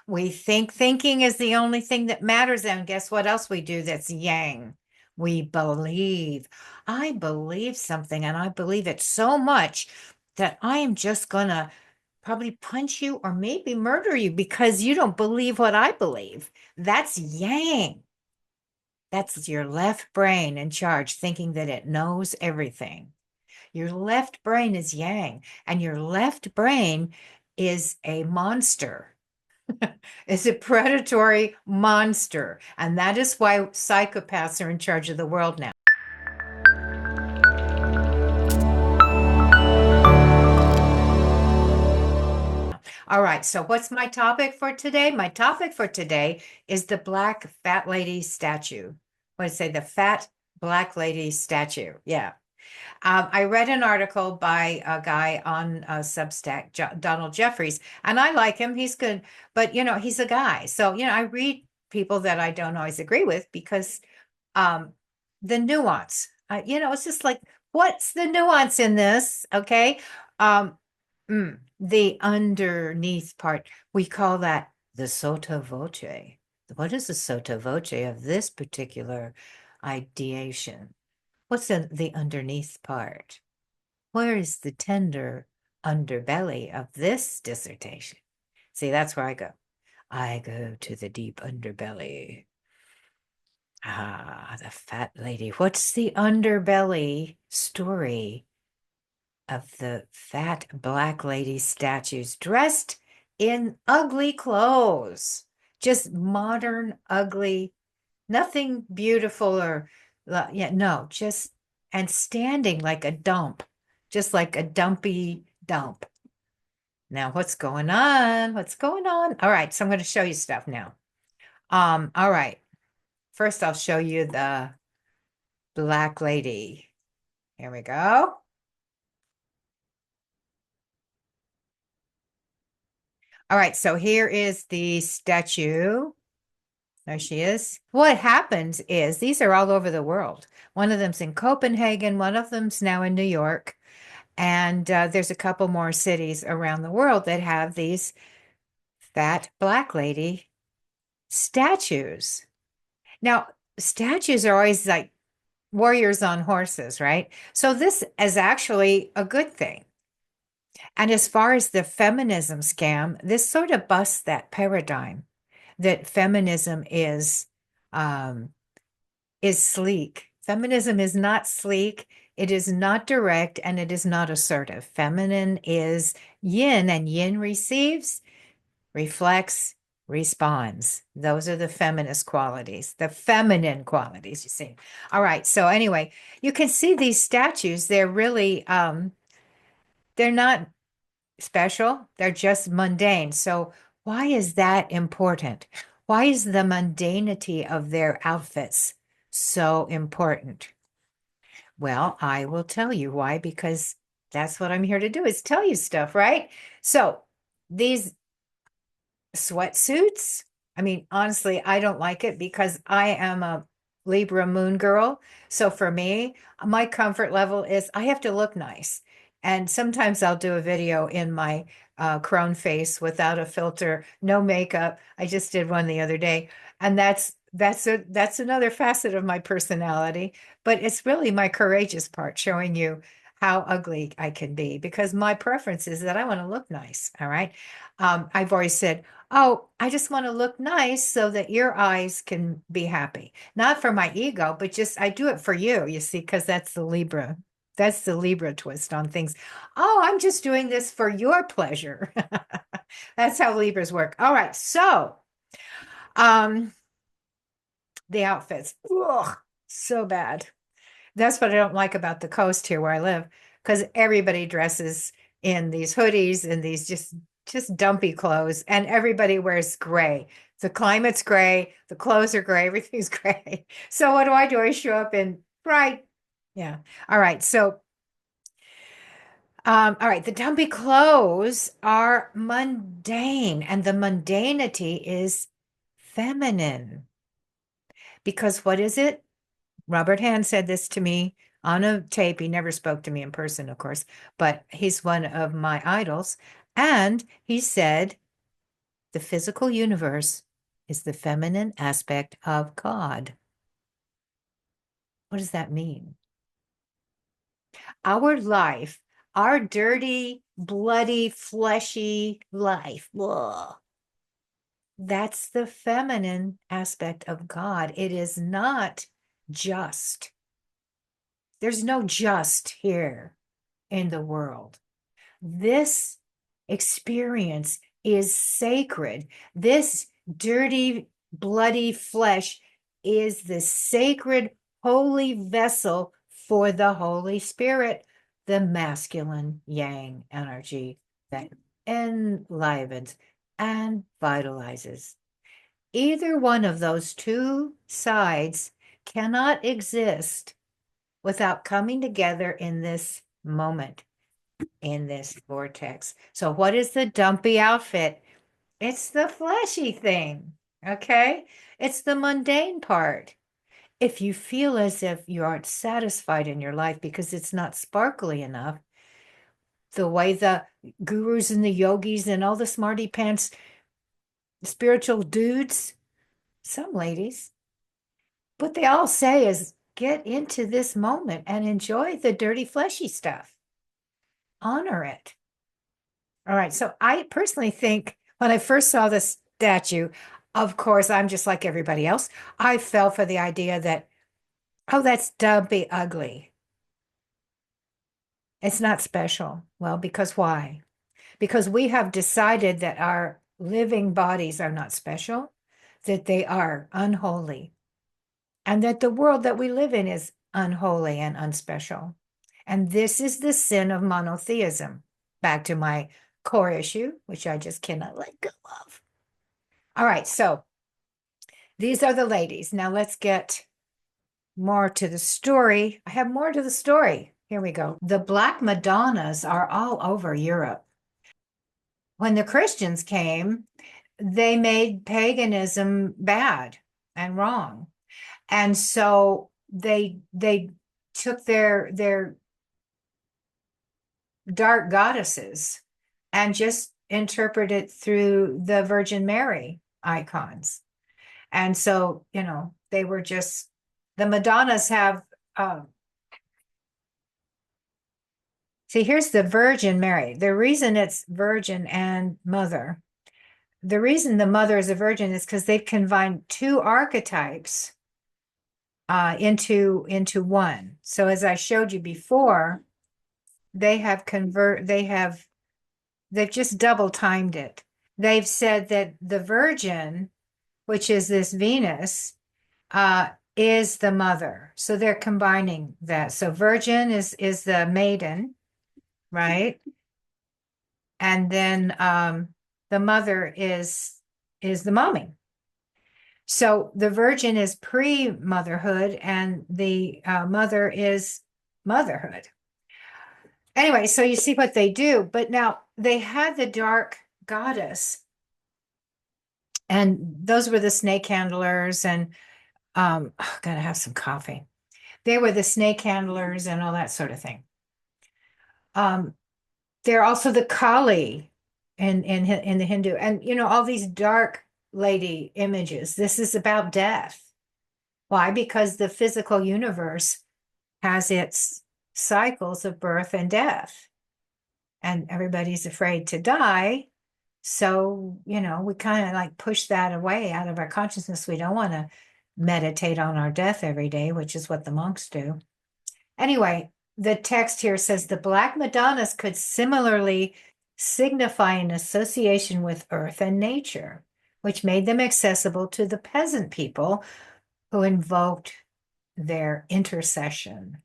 We think thinking is the only thing that matters. And guess what else we do that's yang? We believe. I believe something and I believe it so much that I am just going to probably punch you or maybe murder you because you don't believe what I believe. That's yang. That's your left brain in charge, thinking that it knows everything. Your left brain is yang, and your left brain is a monster. It's a predatory monster. And that is why psychopaths are in charge of the world now. All right, so what's my topic for today? My topic for today is the black fat lady statue. What did I say? The fat black lady statue. Yeah. I read an article by a guy on Substack, Donald Jeffries, and I like him. He's good, but he's a guy. So, I read people that I don't always agree with because um, the nuance, it's just like, what's the nuance in this? Okay. Um, the underneath part, we call that the sotto voce. What is the sotto voce of this particular ideation? What's the underneath part? Where is the tender underbelly of this dissertation? See, that's where I go. I go to the deep underbelly. Ah, the fat lady. What's the underbelly story of the fat black lady statues dressed in ugly clothes? Just modern, ugly, nothing beautiful or, yeah, no, just, and standing like a dump, just like a dumpy dump. Now, what's going on? What's going on? All right, so I'm going to show you stuff now. All right. First, I'll show you the black lady. Here we go. All right, so here is the statue. There she is. What happens is these are all over the world. One of them's in Copenhagen, one of them's now in New York, and there's a couple more cities around the world that have these fat black lady statues. Now, statues are always like warriors on horses, right? So this is actually a good thing. And as far as the feminism scam, this sort of busts that paradigm that feminism is sleek. Feminism is not sleek, it is not direct, and it is not assertive. Feminine is yin, and yin receives, reflects, responds. Those are the feminist qualities, the feminine qualities, you see. All right, so anyway, you can see these statues, they're really they're not special, they're just mundane. So why is that important? Why is the mundanity of their outfits so important? Well, I will tell you why, because that's what I'm here to do, is tell you stuff, right? So these sweatsuits, I mean, honestly, I don't like it because I am a Libra moon girl. So for me, my comfort level is I have to look nice. And sometimes I'll do a video in my crone face without a filter, no makeup. I just did one the other day. And that's another facet of my personality, but it's really my courageous part showing you how ugly I can be because my preference is that I want to look nice. All right. I've always said, oh, I just want to look nice so that your eyes can be happy. Not for my ego, but just I do it for you, you see, because that's the Libra. That's the Libra twist on things. Oh, I'm just doing this for your pleasure. That's how Libras work. All right. So, um, the outfits. Ugh, so bad. That's what I don't like about the coast here where I live, because everybody dresses in these hoodies and these just dumpy clothes, and everybody wears gray. The climate's gray, the clothes are gray, everything's gray. So what do? I show up in bright. Yeah. All right. So all right, the dumpy clothes are mundane, and the mundanity is feminine. Because what is it? Robert Hand said this to me on a tape. He never spoke to me in person, of course, but he's one of my idols. And he said, The physical universe is the feminine aspect of God. What does that mean? Our life, our dirty, bloody, fleshy life, ugh, that's the feminine aspect of God. It is not just. There's no just here in the world. This experience is sacred. This dirty, bloody flesh is the sacred, holy vessel for the Holy Spirit, the masculine yang energy that enlivens and vitalizes. Either one of those two sides cannot exist without coming together in this moment, in this vortex. So what is the dumpy outfit? It's the fleshy thing, okay? It's the mundane part. If you feel as if you aren't satisfied in your life because it's not sparkly enough, the way the gurus and the yogis and all the smarty pants spiritual dudes, some ladies, what they all say is get into this moment and enjoy the dirty, fleshy stuff. Honor it. All right. So I personally think when I first saw this statue, of course, I'm just like everybody else. I fell for the idea that, oh, that's dumpy, ugly. It's not special. Well, because why? Because we have decided that our living bodies are not special, that they are unholy, and that the world that we live in is unholy and unspecial. And this is the sin of monotheism. Back to my core issue, which I just cannot let go of. All right, so these are the ladies. Now let's get more to the story. I have more to the story. Here we go. The Black Madonnas are all over Europe. When the Christians came, they made paganism bad and wrong. And so they took their dark goddesses and just interpreted through the Virgin Mary icons. And so, they were just, the Madonnas have, see, here's the Virgin Mary. The reason it's Virgin and Mother, the reason the Mother is a Virgin is because they've combined two archetypes into one. So as I showed you before, they've just double timed it. They've said that the Virgin, which is this Venus, is the mother. So they're combining that. So Virgin is the maiden, right? And then the mother is the mommy. So the Virgin is pre-motherhood and the mother is motherhood. Anyway, so you see what they do. But now they had the dark goddess, and those were the snake handlers, and gotta have some coffee. They were the snake handlers and all that sort of thing. They're also the Kali in the Hindu, and all these dark lady images. This is about death. Why? Because the physical universe has its cycles of birth and death, and everybody's afraid to die. So, we kind of like push that away out of our consciousness. We don't want to meditate on our death every day, which is what the monks do. Anyway, the text here says the Black Madonnas could similarly signify an association with earth and nature, which made them accessible to the peasant people who invoked their intercession.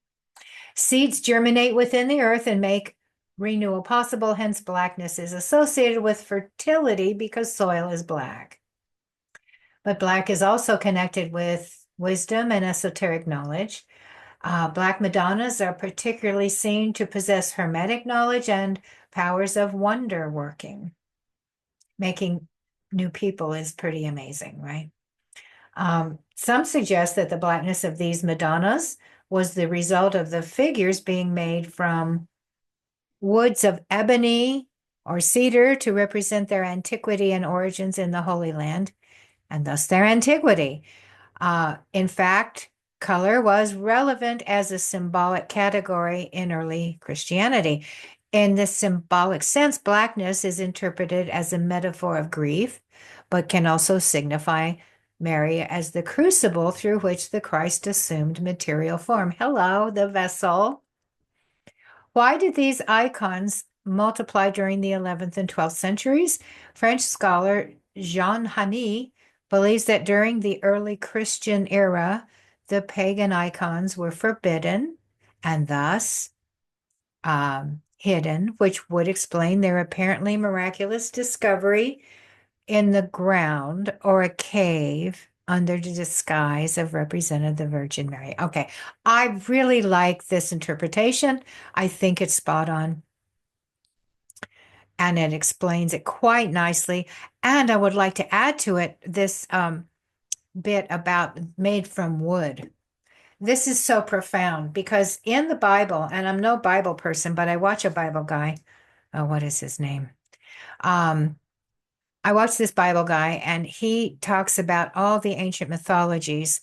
Seeds germinate within the earth and make renewal possible. Hence, blackness is associated with fertility because soil is black. But black is also connected with wisdom and esoteric knowledge. Black Madonnas are particularly seen to possess hermetic knowledge and powers of wonder working. Making new people is pretty amazing, right? Some suggest that the blackness of these Madonnas was the result of the figures being made from woods of ebony or cedar to represent their antiquity and origins in the Holy Land, and thus their antiquity. In fact, color was relevant as a symbolic category in early Christianity. In this symbolic sense, blackness is interpreted as a metaphor of grief, but can also signify Mary as the crucible through which the Christ assumed material form. Hello, the vessel. Why did these icons multiply during the 11th and 12th centuries? French scholar Jean Hany believes that during the early Christian era, the pagan icons were forbidden and thus hidden, which would explain their apparently miraculous discovery in the ground or a cave under the disguise of represented the Virgin Mary. Okay, I really like this interpretation. I think it's spot on and it explains it quite nicely. And I would like to add to it this bit about made from wood. This is so profound because in the Bible, and I'm no Bible person, but I watch a Bible guy. Oh, what is his name? I watch this Bible guy, and he talks about all the ancient mythologies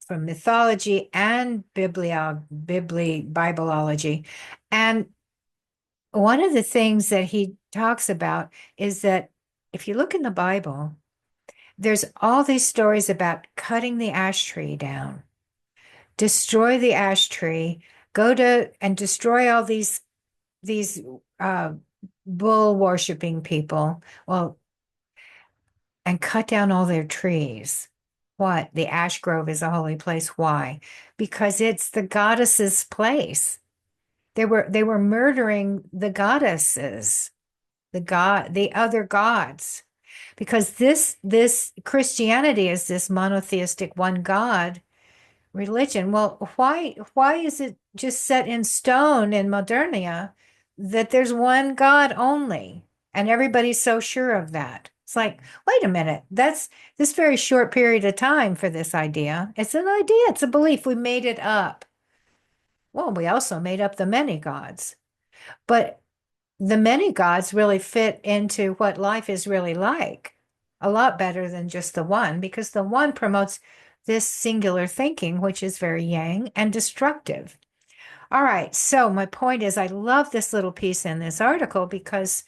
from mythology and Bibleology. And one of the things that he talks about is that if you look in the Bible, there's all these stories about cutting the ash tree down, destroy the ash tree, go to and destroy all these bull worshiping people. Well, and cut down all their trees. What? The ash grove is a holy place. Why? Because it's the goddess's place. They were murdering the goddesses, the other gods. Because this Christianity is this monotheistic one God religion. Well, why is it just set in stone in Modernia that there's one God only? And everybody's so sure of that. It's like, wait a minute, that's this very short period of time for this idea. It's an idea, it's a belief. We made it up. Well, we also made up the many gods. But the many gods really fit into what life is really like a lot better than just the one, because the one promotes this singular thinking, which is very yang and destructive. All right, so my point is, I love this little piece in this article because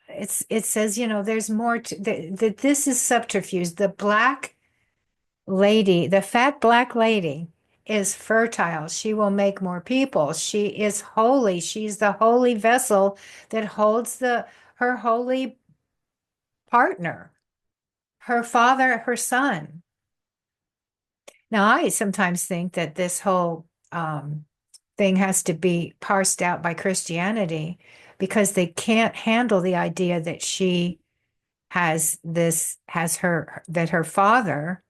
it says, there's more to that this is subterfuge. The black lady, the fat black lady is fertile. She will make more people. She is holy. She's the holy vessel that holds her holy partner, her father, her son. Now, I sometimes think that this whole thing has to be parsed out by Christianity because they can't handle the idea that she that her father,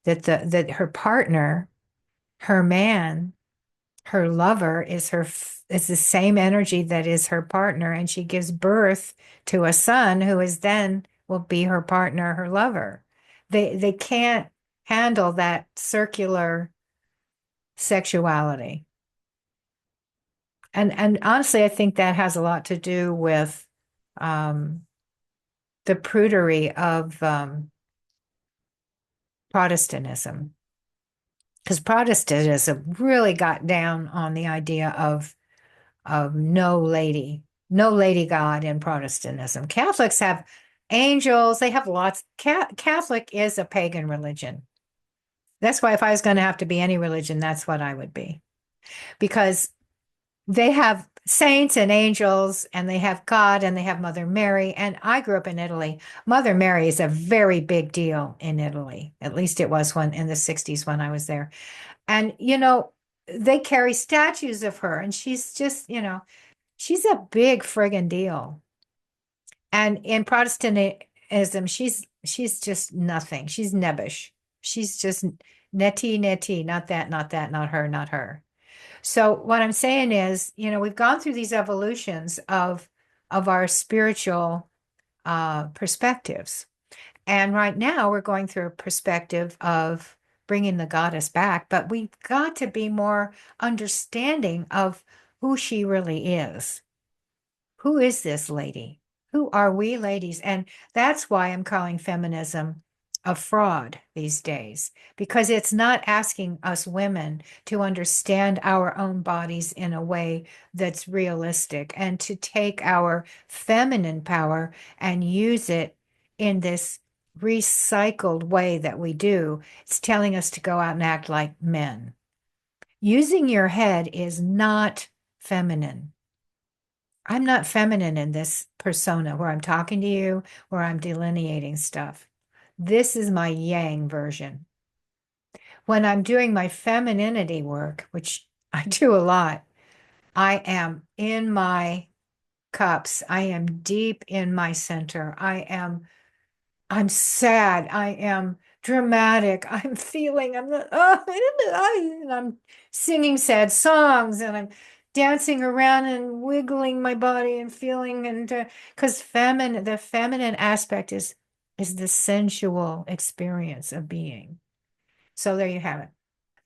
that her partner, her man, her lover is the same energy that is her partner, and she gives birth to a son who is then will be her partner, her lover. They can't handle that circular sexuality. And honestly, I think that has a lot to do with the prudery of Protestantism. Because Protestantism really got down on the idea of no lady God in Protestantism. Catholics have angels, they have lots. Catholic is a pagan religion. That's why if I was going to have to be any religion, that's what I would be. Because they have saints and angels, and they have God, and they have Mother Mary. And I grew up in Italy. Mother Mary is a very big deal in Italy. At least it was when in the 60s when I was there. And, they carry statues of her, and she's just, she's a big friggin' deal. And in Protestantism, she's just nothing. She's nebbish. She's just netty, not that, not her, not her. So what I'm saying is, we've gone through these evolutions of our spiritual perspectives. And right now we're going through a perspective of bringing the goddess back, but we've got to be more understanding of who she really is, who is this lady? Who are we ladies? And that's why I'm calling feminism a fraud these days, because it's not asking us women to understand our own bodies in a way that's realistic and to take our feminine power and use it in this recycled way that we do. It's telling us to go out and act like men. Using your head is not feminine. I'm not feminine in this persona where I'm talking to you, where I'm delineating stuff. This is my yang version. When I'm doing my femininity work, which I do a lot, I am in my cups. I am deep in my center. I'm sad. I am dramatic. I'm feeling, I'm the, and I'm singing sad songs and I'm dancing around and wiggling my body and feeling and because the feminine aspect is the sensual experience of being. So there you have it.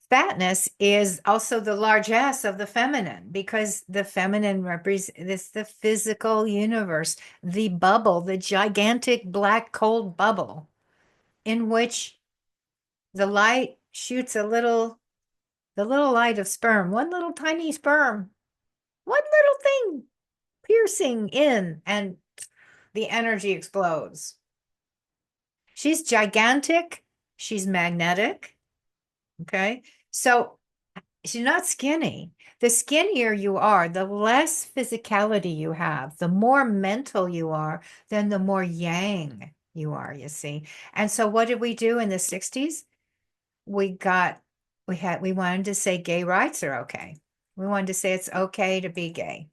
Fatness is also the largesse of the feminine because the feminine represents the physical universe, the bubble, the gigantic black cold bubble in which the light shoots the little light of sperm, one little tiny sperm, one little thing piercing in, and the energy explodes. She's gigantic. She's magnetic. Okay. So she's not skinny. The skinnier you are, the less physicality you have, the more mental you are, then the more yang you are, you see. And so what did we do in the 60s? We wanted to say gay rights are okay. We wanted to say it's okay to be gay.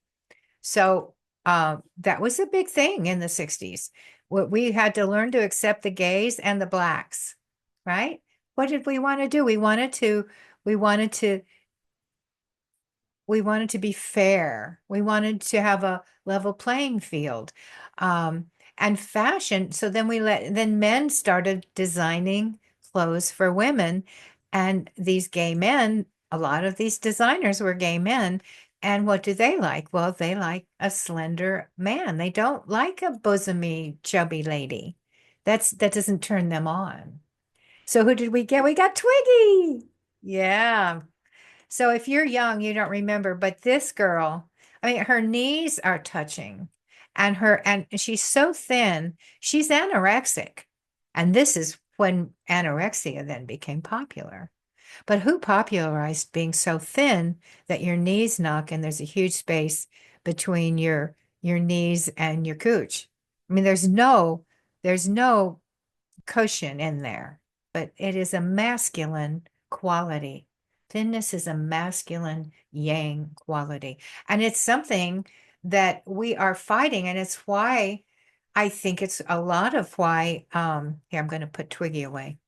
So that was a big thing in the 60s. We had to learn to accept the gays and the blacks, right? What did we want to do? We wanted to we wanted to be fair. We wanted to have a level playing field. And fashion. So then men started designing clothes for women. And these gay men, a lot of these designers were gay men. And what do they like? Well, they like a slender man. They don't like a bosomy, chubby lady. That doesn't turn them on. So who did we get? We got Twiggy. Yeah. So if you're young, you don't remember, but this girl, I mean, her knees are touching and she's so thin, she's anorexic. And this is when anorexia then became popular. But who popularized being so thin that your knees knock and there's a huge space between your knees and your cooch? I mean, there's no cushion in there, but it is a masculine quality. Thinness is a masculine yang quality. And it's something that we are fighting. And it's why I think it's a lot of why, here, I'm going to put Twiggy away.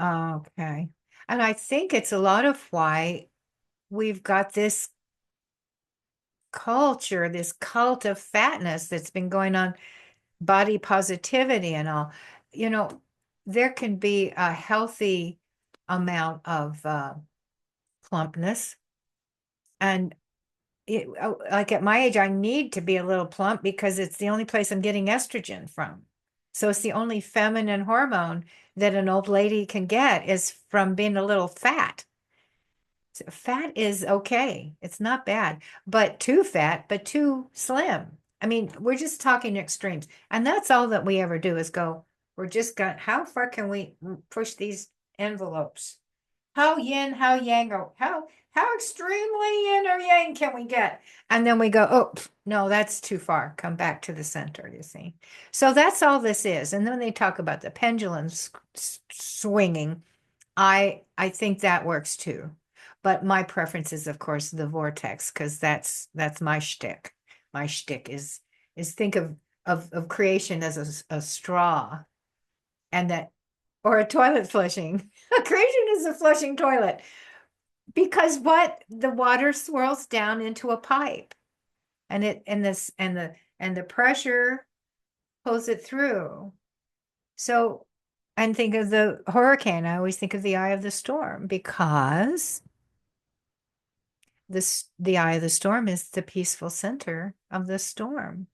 Okay. And I think it's a lot of why we've got this culture, this cult of fatness that's been going on, body positivity and all. You know, there can be a healthy amount of plumpness. And like at my age, I need to be a little plump because it's the only place I'm getting estrogen from. So it's the only feminine hormone that an old lady can get is from being a little fat. So fat is okay. It's not bad, but too fat, but too slim. I mean, we're just talking extremes. And that's all that we ever do is go, we're just going, how far can we push these envelopes? How yin, how yang, or how extremely yin or yang can we get? And then we go, oh, no, that's too far. Come back to the center, you see. So that's all this is. And then they talk about the pendulum swinging. I think that works too. But my preference is, of course, the vortex, because that's my shtick. My shtick is think of creation as a straw and that or a toilet flushing. Creation is a flushing toilet. Because what the water swirls down into a pipe and it and this and the pressure pulls it through. So and think of the hurricane. I always think of the eye of the storm because the eye of the storm is the peaceful center of the storm.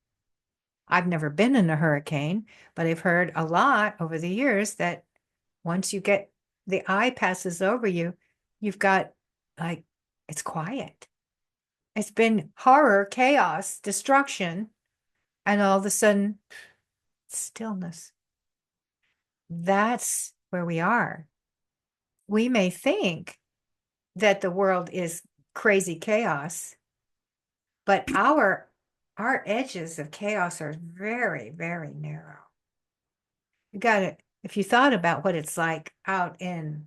I've never been in a hurricane, but I've heard a lot over the years that once you get the eye passes over you, you've got like it's quiet. It's been horror, chaos, destruction, and all of a sudden stillness. That's where we are. We may think that the world is crazy chaos, but our edges of chaos are very, very narrow. You got it. If you thought about what it's like out in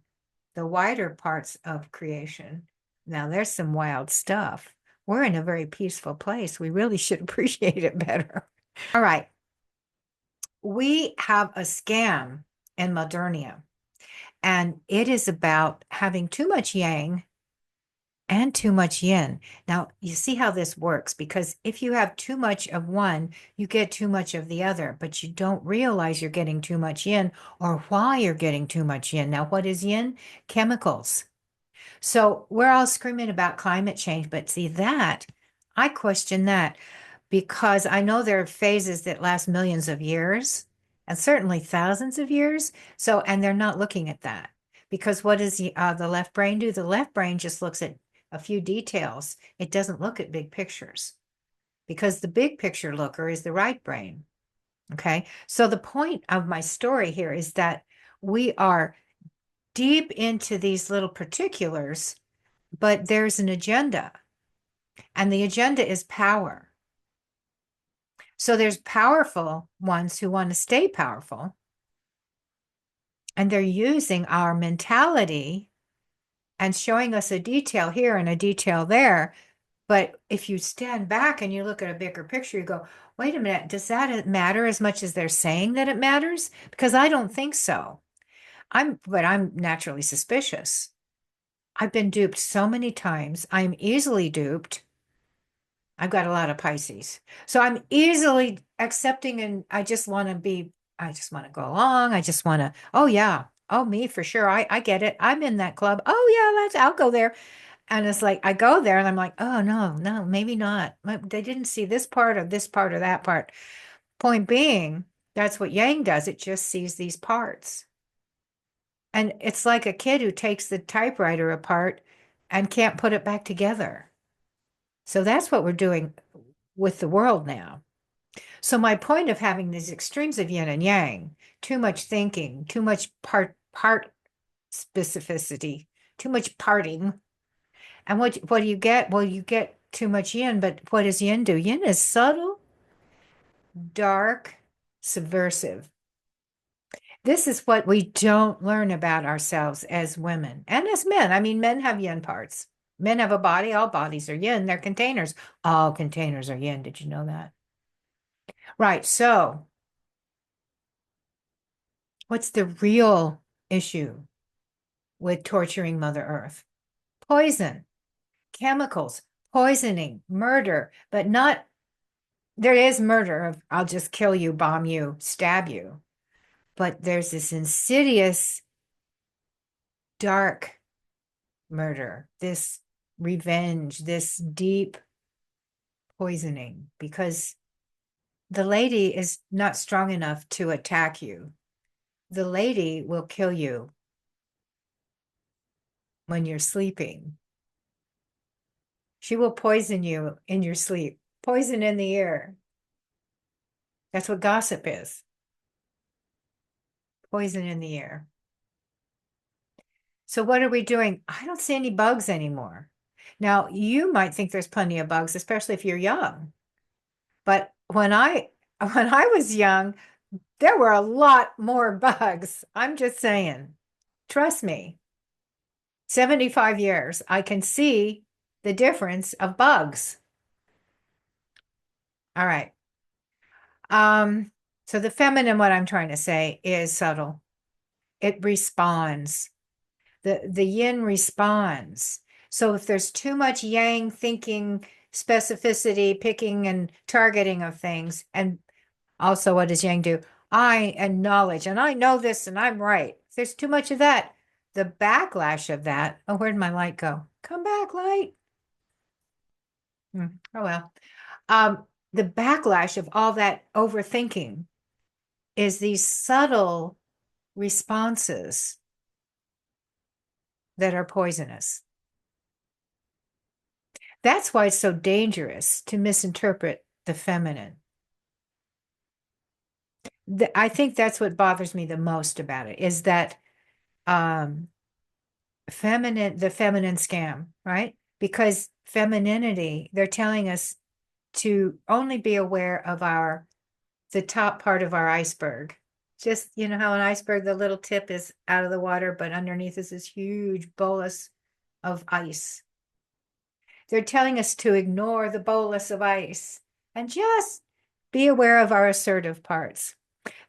the wider parts of creation, now there's some wild stuff. We're in a very peaceful place. We really should appreciate it better. All right. We have a scam in Modernia, and it is about having too much yang and too much yin. Now, you see how this works, because if you have too much of one, you get too much of the other, but you don't realize you're getting too much yin or why you're getting too much yin. Now, what is yin? Chemicals. So we're all screaming about climate change, but see that, I question that because I know there are phases that last millions of years and certainly thousands of years. So, and they're not looking at that because what does the left brain do? The left brain just looks at a few details. It doesn't look at big pictures because the big picture looker is the right brain. Okay. So the point of my story here is that we are deep into these little particulars, but there's an agenda, and the agenda is power. So there's powerful ones who want to stay powerful, and they're using our mentality and showing us a detail here and a detail there. But if you stand back and you look at a bigger picture, you go, wait a minute, does that matter as much as they're saying that it matters? Because I don't think so. But I'm naturally suspicious. I've been duped so many times. I'm easily duped. I've got a lot of Pisces. So I'm easily accepting, and I just want to go along. I just want to, oh yeah. Oh, me for sure. I get it. I'm in that club. Oh yeah, I'll go there. And it's like I go there and I'm like, oh no, maybe not. They didn't see this part or this part or that part. Point being, that's what Yang does. It just sees these parts. And it's like a kid who takes the typewriter apart and can't put it back together. So that's what we're doing with the world now. So my point of having these extremes of yin and yang, too much thinking, too much part specificity, too much parting. And what do you get? Well, you get too much yin, but what does yin do? Yin is subtle, dark, subversive. This is what we don't learn about ourselves as women and as men. I mean, men have yin parts. Men have a body. All bodies are yin. They're containers. All containers are yin. Did you know that? Right. So what's the real issue with torturing Mother Earth? Poison, chemicals, poisoning, murder, but not, there is murder of I'll just kill you, bomb you, stab you. But there's this insidious, dark murder, this revenge, this deep poisoning, because the lady is not strong enough to attack you. The lady will kill you when you're sleeping. She will poison you in your sleep. Poison in the air. That's what gossip is. Poison in the air. So what are we doing? I don't see any bugs anymore. Now, you might think there's plenty of bugs, especially if you're young. But when I was young, there were a lot more bugs. I'm just saying. Trust me. 75 years, I can see the difference of bugs. All right. So the feminine, what I'm trying to say, is subtle. It responds. The yin responds. So if there's too much yang thinking, specificity, picking and targeting of things, and also what does yang do? I and knowledge, and I know this and I'm right. If there's too much of that, the backlash of that, oh, where'd my light go? Come back, light. Oh well. The backlash of all that overthinking is these subtle responses that are poisonous. That's why it's so dangerous to misinterpret the feminine. I think that's what bothers me the most about it is that um the feminine scam, right? Because femininity, they're telling us to only be aware of the top part of our iceberg. Just, you know how an iceberg, the little tip is out of the water, but underneath is this huge bolus of ice. They're telling us to ignore the bolus of ice and just be aware of our assertive parts.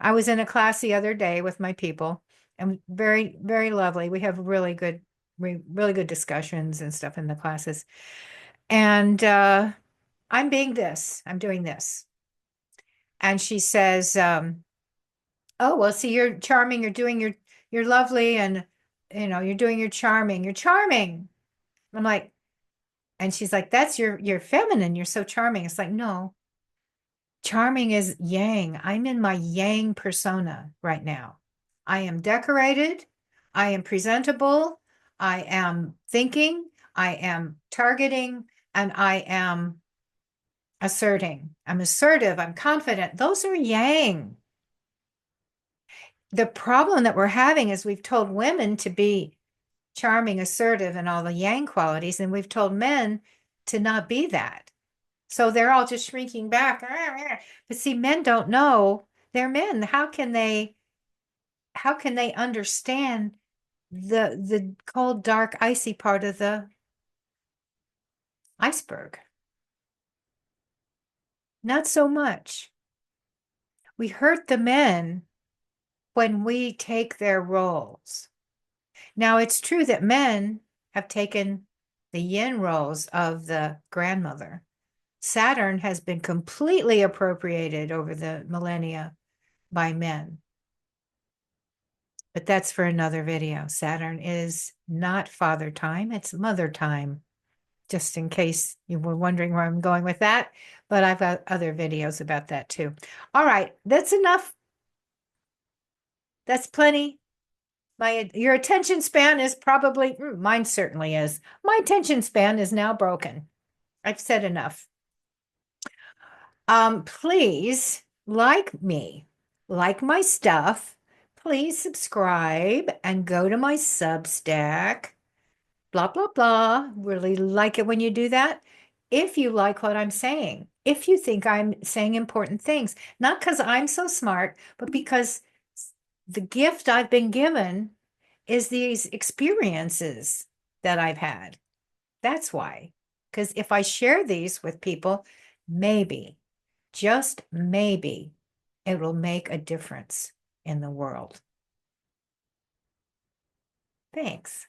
I was in a class the other day with my people, and very, very lovely. We have really good discussions and stuff in the classes. And I'm doing this. And she says, oh, well, see, you're charming, you're lovely, and you're doing you're charming. I'm like, and she's like, that's you're feminine, you're so charming. It's like, no, charming is yang. I'm in my yang persona right now. I am decorated, I am presentable, I am thinking, I am targeting, and I am asserting. I'm assertive, I'm confident. Those are yang. The problem that we're having is we've told women to be charming, assertive, and all the yang qualities, and we've told men to not be that. So they're all just shrinking back. But see, men don't know they're men. How can they understand the cold, dark, icy part of the iceberg? Not so much. We hurt the men when we take their roles. Now, it's true that men have taken the yin roles of the grandmother. Saturn has been completely appropriated over the millennia by men. But that's for another video. Saturn is not father time, it's mother time, just in case you were wondering where I'm going with that. But I've got other videos about that too. All right, that's enough. That's plenty. Your attention span is probably, mine certainly is. My attention span is now broken. I've said enough. Please like me, like my stuff. Please subscribe and go to my Substack. Blah, blah, blah. Really like it when you do that. If you like what I'm saying, if you think I'm saying important things, not because I'm so smart, but because the gift I've been given is these experiences that I've had. That's why. Because if I share these with people, maybe, just maybe, it will make a difference in the world. Thanks.